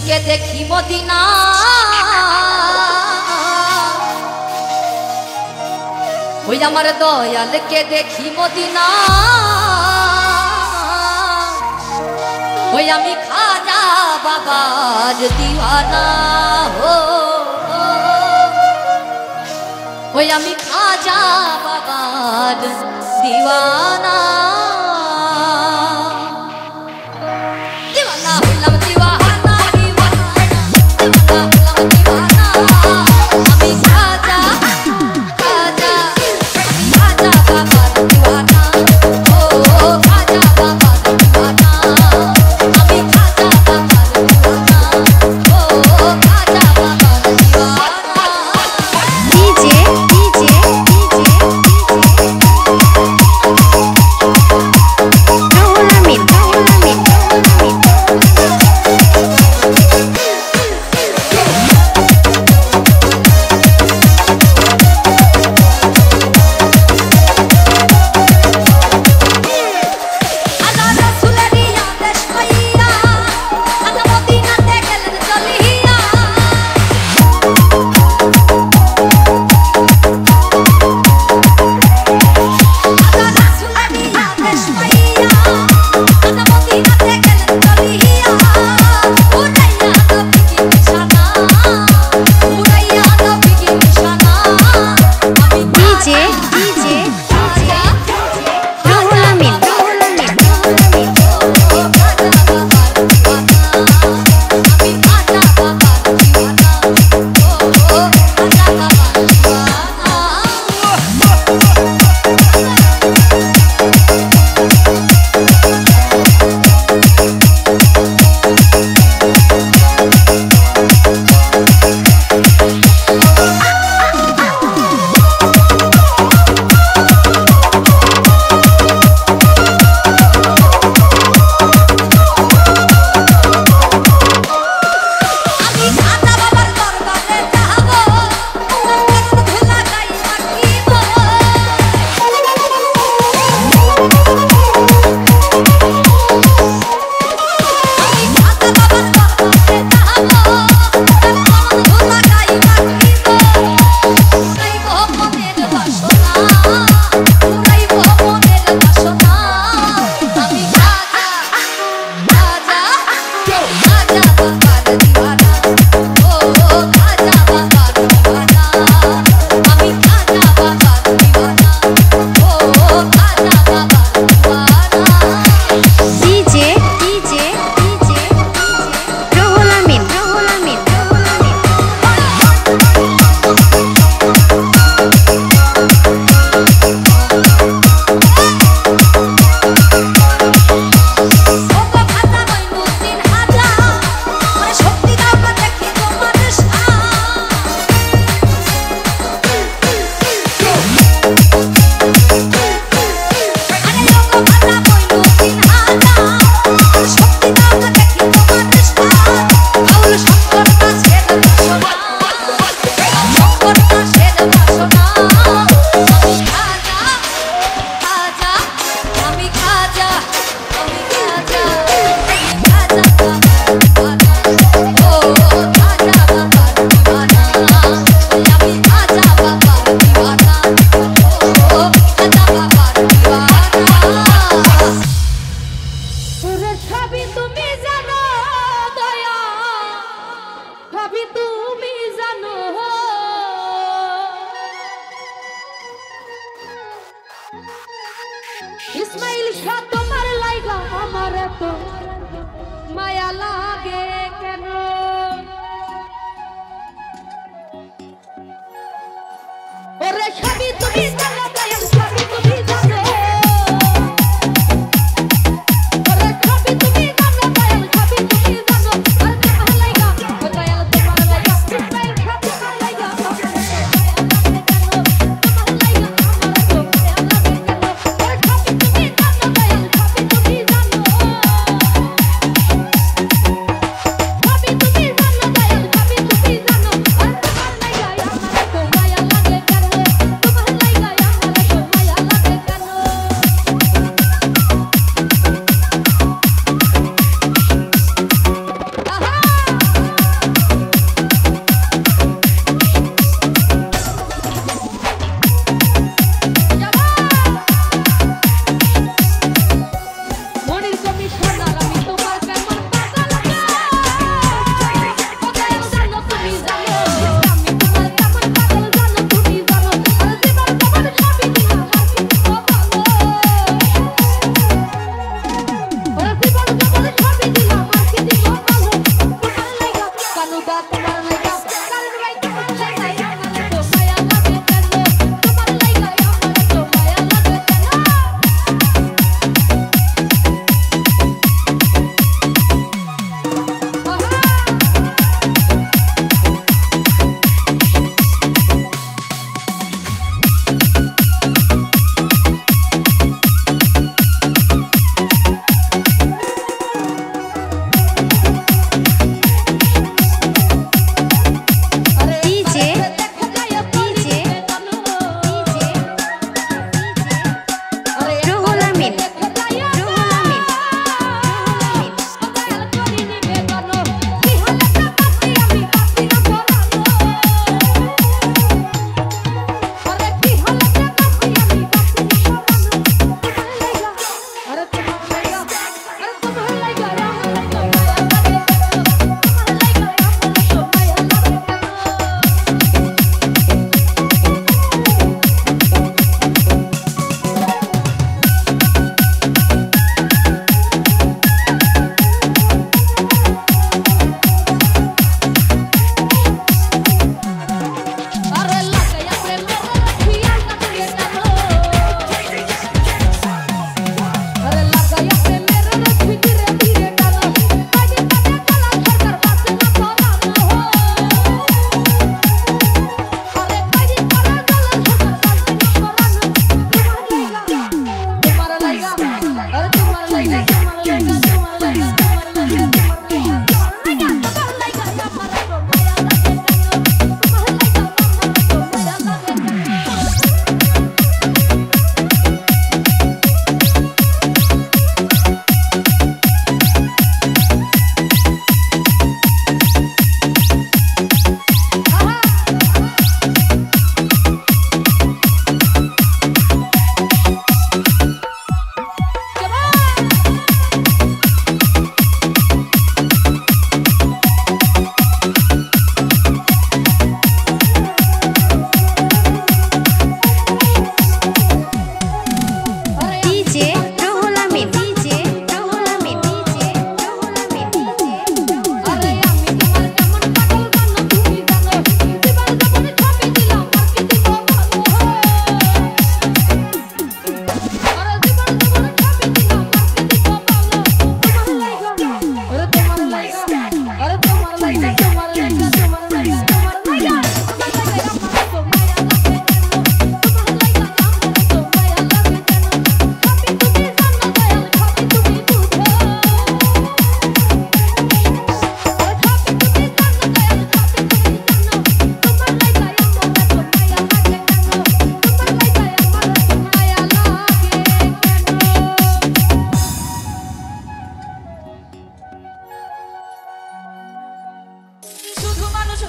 के देखी मदीना ওই আমার দয়ালকে দেখি মদিনা ওই আমি খাজা বাবার দিওয়ানা হো ওই আমি খাজা বাবার দিওয়ানা দিওয়ানা হলাম দিওয়ানা আমি খাজা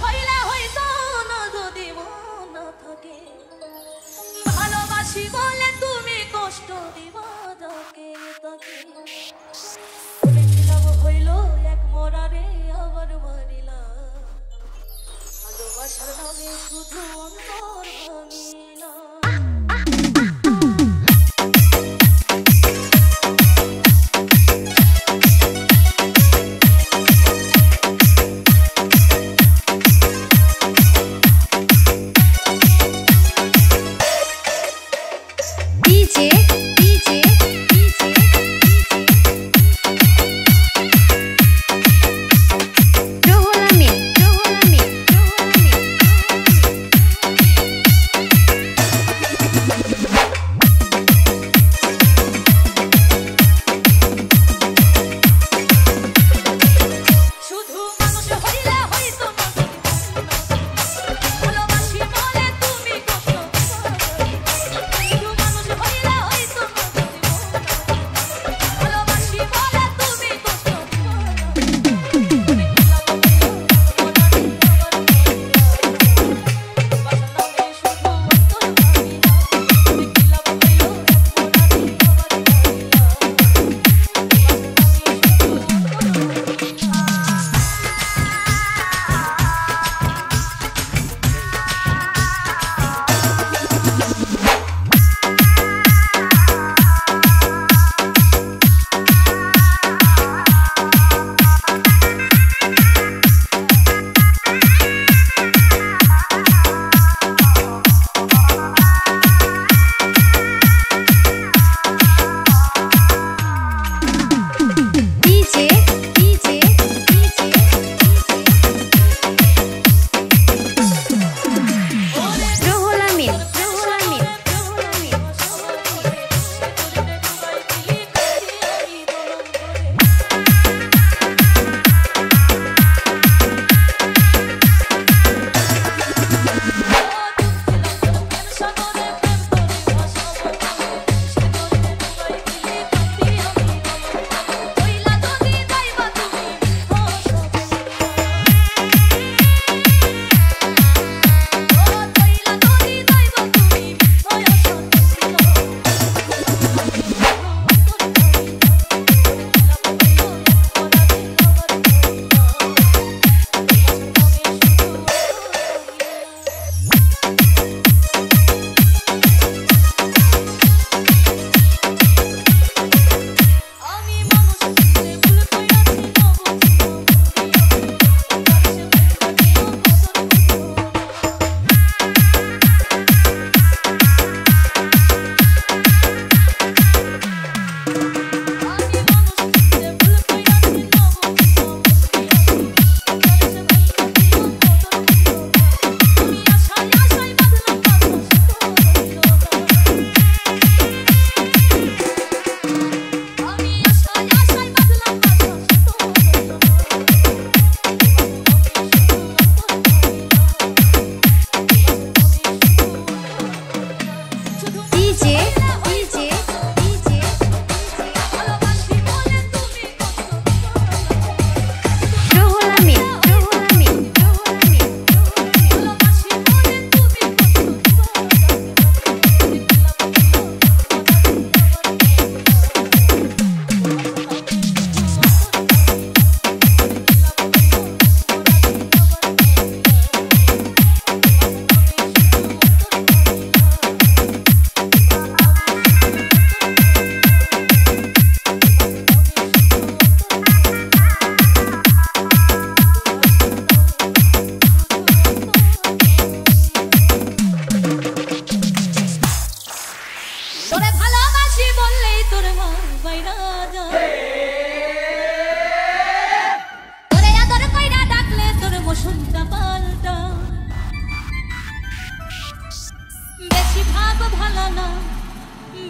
হইলে হইতো না যদি মন না থাকে ভালোবাসি বলে তুমি কষ্ট দিবা যাকে তাকে হইল এক মরারে আবার মারিলা ভালোবাসার নামে শুধু অন্তর ভাঙিলা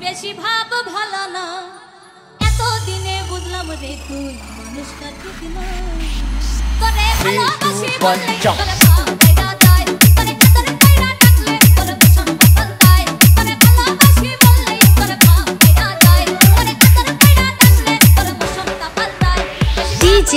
বেশি ভাব ভালো না এত দিনে বুঝলাম রে তুই মানুষটা ঠিক না তোরে ভালোবাসি বলে তোরে পাইরা যায় তোরে কাতরে পাইরা ডাকলে তোরে পছন্দ বলতাই তোরে ভালোবাসি বলে তোরে পাইরা যায় তোরে কাতরে পাইরা ডাকলে তোরে পছন্দ বলতাই DJ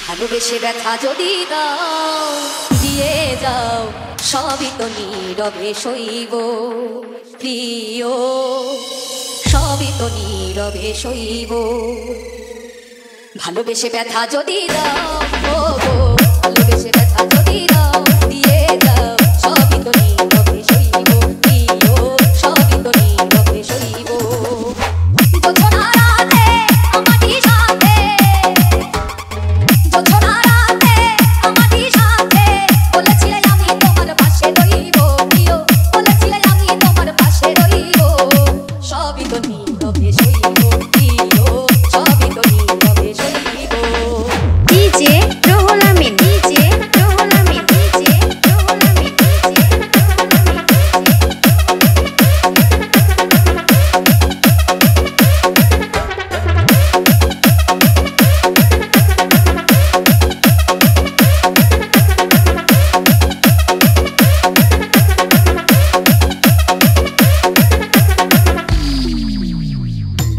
ভালোবেসে ব্যথা যদি দাও দিয়ে যাও সবই তো নীরবে সইব প্রিয় সবই তো নীরবে সইব ভালোবেসে ব্যথা যদি দাও ও গো ভালোবেসে ব্যথা যদি দাও দিয়ে যাও সবই তো নীরবে সইব প্রিয় সবই তো নীরবে সইব যোছনা রাতে আমারই সাথে যোছনা রাতে আমারই সাথে বলেছিলে আমি তোমার পাশে রইব প্রিয় বলেছিলে আমি তোমার পাশে রইব সবই তো নীরবে সইব প্রিয় সবই তো নীরবে সইব DJ Ruhul Amin DJ Ruhul Amin DJ Ruhul Amin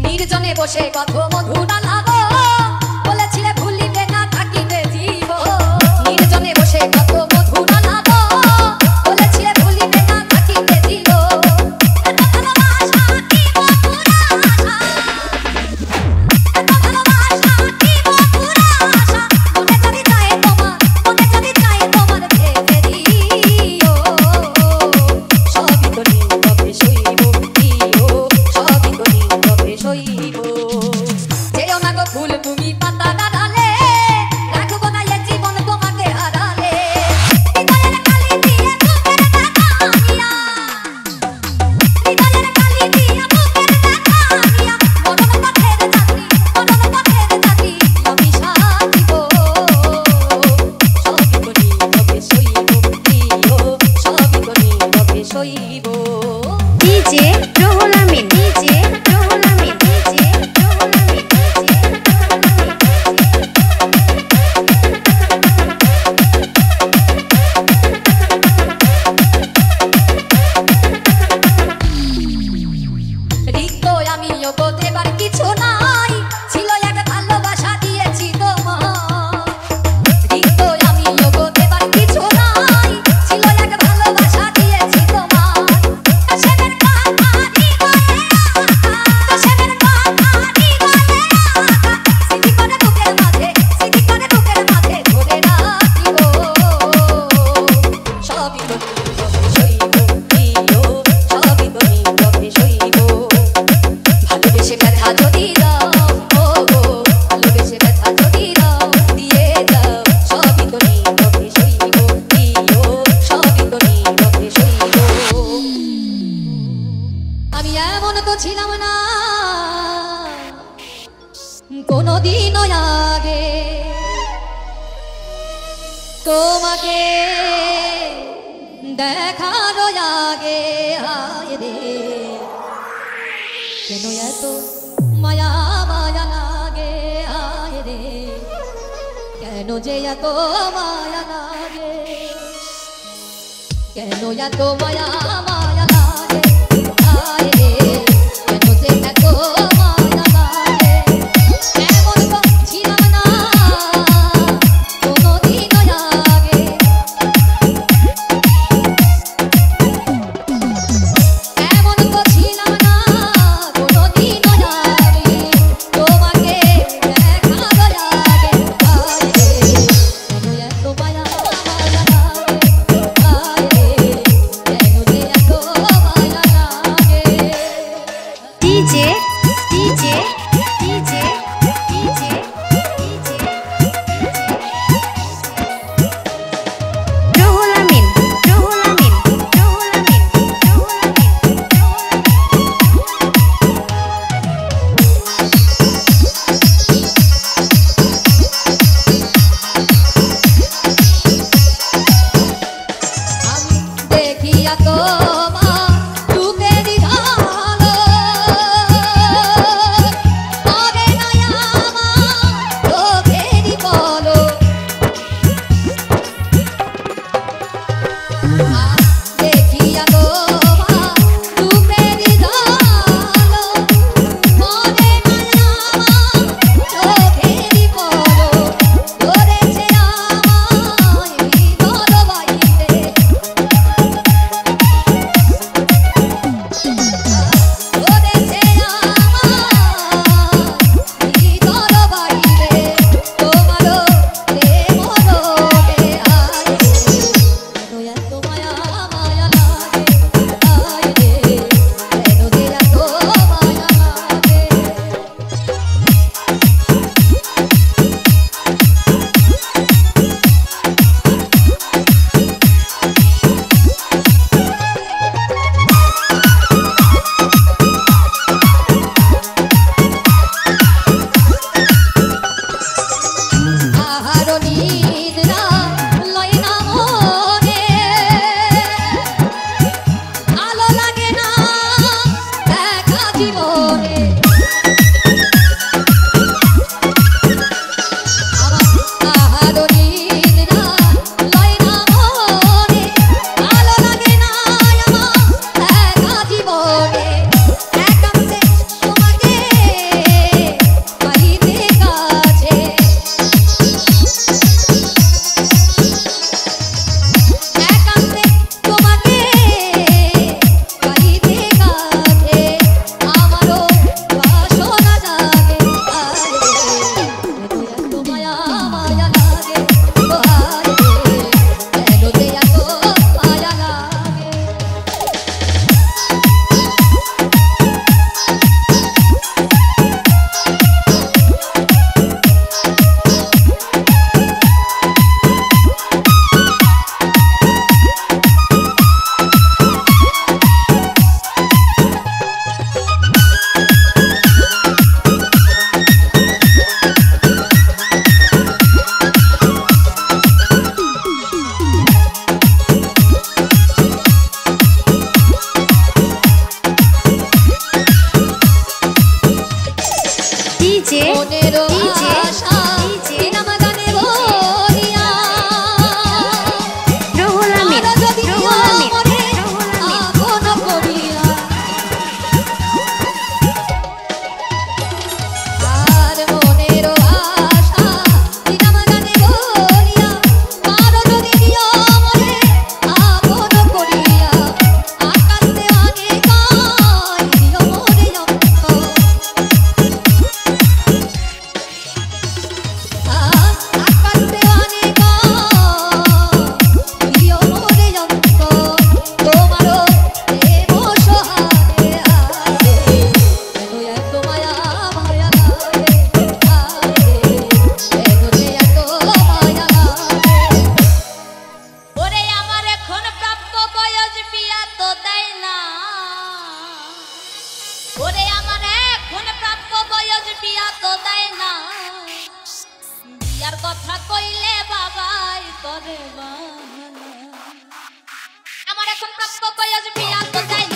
নির্জনে বসে কত মধু ডালাবো বলেছিলে ভুলিবে না থাকিবে জীব নির্জনে বসে কত মধু ডালাবো বলেছিলে ভুলিবে না থাকিবে জীব এত ভালোবাসা কি মধুর আশা এত ভালোবাসা কি মধুর আশা মনে যদি চায় তোমার ভেবে দিও সবই তো নীরবে সইব প্রিয় সবই তো নীরবে সইব যেও না গো ফুল তুমি পাতা ডালে রাখবো না এ জীবন তোমাকে হারালে হৃদয়ের কালি দিয়ে বুকের ব্যথা নিয়া হৃদয়ের কালি দিয়ে বুকের ব্যথা নিয়া মরণ পথের যাত্রী আমি সাথিব সবই তো নীরবে সইব প্রিয় সবই তো নীরবে সইব DJ Ruhul Amin DJ Ruhul Amin DJ Ruhul Amin রিক্ত আমিও তো দেবার কিছু নাই ছিল এক ভালোবাসা দিয়েছি তোমার রিক্ত আমিও তো দেবার কিছু নাই ছিল এক ভালোবাসা দিয়েছি তোমার কাশেমের কথা হৃদয়ে আঁকা কাশেমের কথা হৃদয়ে আঁকা স্মৃতি করে বুকের মাঝে ধরে রাখিব সবই তো নীরবে সইব প্রিয় সবই তো নীরবে সইব ভালোবেসে ব্যথা যদি দাও ও গো ভালোবেসে ব্যথা যদি দাও দিয়ে যাও সবই তো নীরবে সইব প্রিয় সবই তো নীরবে সইব আমি এমন তো ছিলাম না কোনদিনও আগে তোমাকে দেখার আগে হায় রে কেন এত মায়া মায়া লাগে হায় রে কেন যে এত মায়া লাগে কেন এত মায়া মায়া লাগে হায় রে কেন যে এত মায়া লাগে এমন তো ছিলাম না কোনদিনও আগে এমন তো ছিলাম না কোনদিনও আগে তোমাকে দেখার আগে হায় রে কেন এত মায়া মায়া লাগে হায় রে কেন যে এত মায়া লাগে বিয়ার কথা কইলে বাবাই করে বাহানা। আমার এখন প্রাপ্ত বয়স বিয়া তো যাই